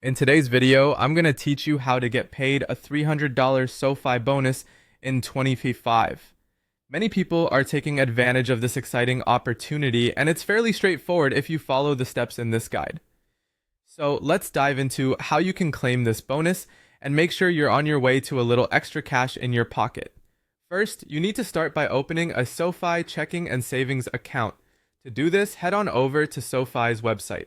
In today's video, I'm going to teach you how to get paid a $300 SoFi bonus in 2025. Many people are taking advantage of this exciting opportunity, and it's fairly straightforward if you follow the steps in this guide. So let's dive into how you can claim this bonus and make sure you're on your way to a little extra cash in your pocket. First, you need to start by opening a SoFi checking and savings account. To do this, head on over to SoFi's website.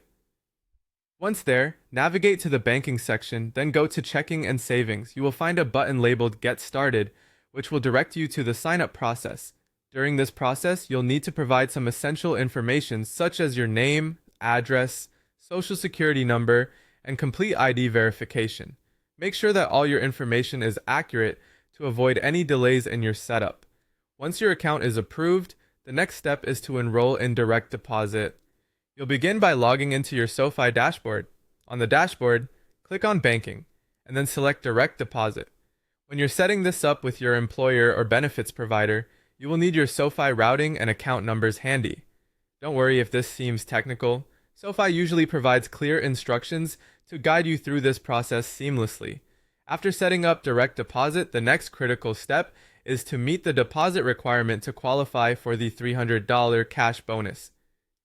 Once there, navigate to the banking section, then go to checking and savings. You will find a button labeled Get Started, which will direct you to the sign-up process. During this process, you'll need to provide some essential information such as your name, address, social security number, and complete ID verification. Make sure that all your information is accurate to avoid any delays in your setup. Once your account is approved, the next step is to enroll in direct deposit. You'll begin by logging into your SoFi dashboard. On the dashboard, click on Banking, and then select Direct Deposit. When you're setting this up with your employer or benefits provider, you will need your SoFi routing and account numbers handy. Don't worry if this seems technical. SoFi usually provides clear instructions to guide you through this process seamlessly. After setting up direct deposit, the next critical step is to meet the deposit requirement to qualify for the $300 cash bonus.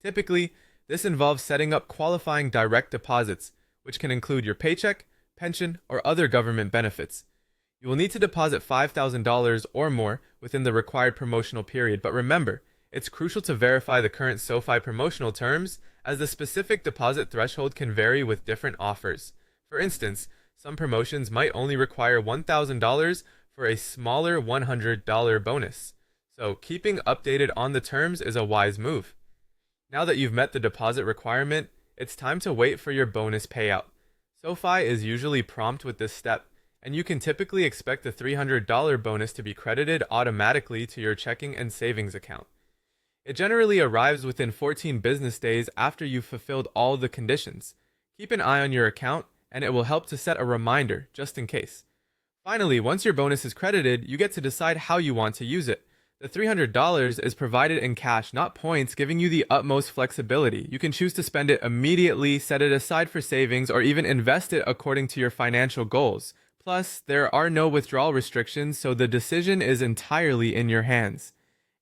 Typically, this involves setting up qualifying direct deposits, which can include your paycheck, pension, or other government benefits. You will need to deposit $5,000 or more within the required promotional period, but remember, it's crucial to verify the current SoFi promotional terms, as the specific deposit threshold can vary with different offers. For instance, some promotions might only require $1,000 for a smaller $100 bonus, so keeping updated on the terms is a wise move. Now that you've met the deposit requirement, it's time to wait for your bonus payout. SoFi is usually prompt with this step, and you can typically expect the $300 bonus to be credited automatically to your checking and savings account. It generally arrives within 14 business days after you've fulfilled all the conditions. Keep an eye on your account, and it will help to set a reminder just in case. Finally, once your bonus is credited, you get to decide how you want to use it. The $300 is provided in cash, not points, giving you the utmost flexibility. You can choose to spend it immediately, set it aside for savings, or even invest it according to your financial goals. Plus, there are no withdrawal restrictions, so the decision is entirely in your hands.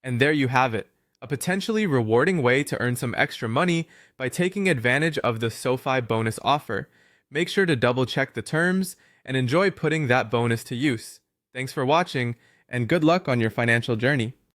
And there you have it, a potentially rewarding way to earn some extra money by taking advantage of the SoFi bonus offer. Make sure to double check the terms and enjoy putting that bonus to use. Thanks for watching, and good luck on your financial journey.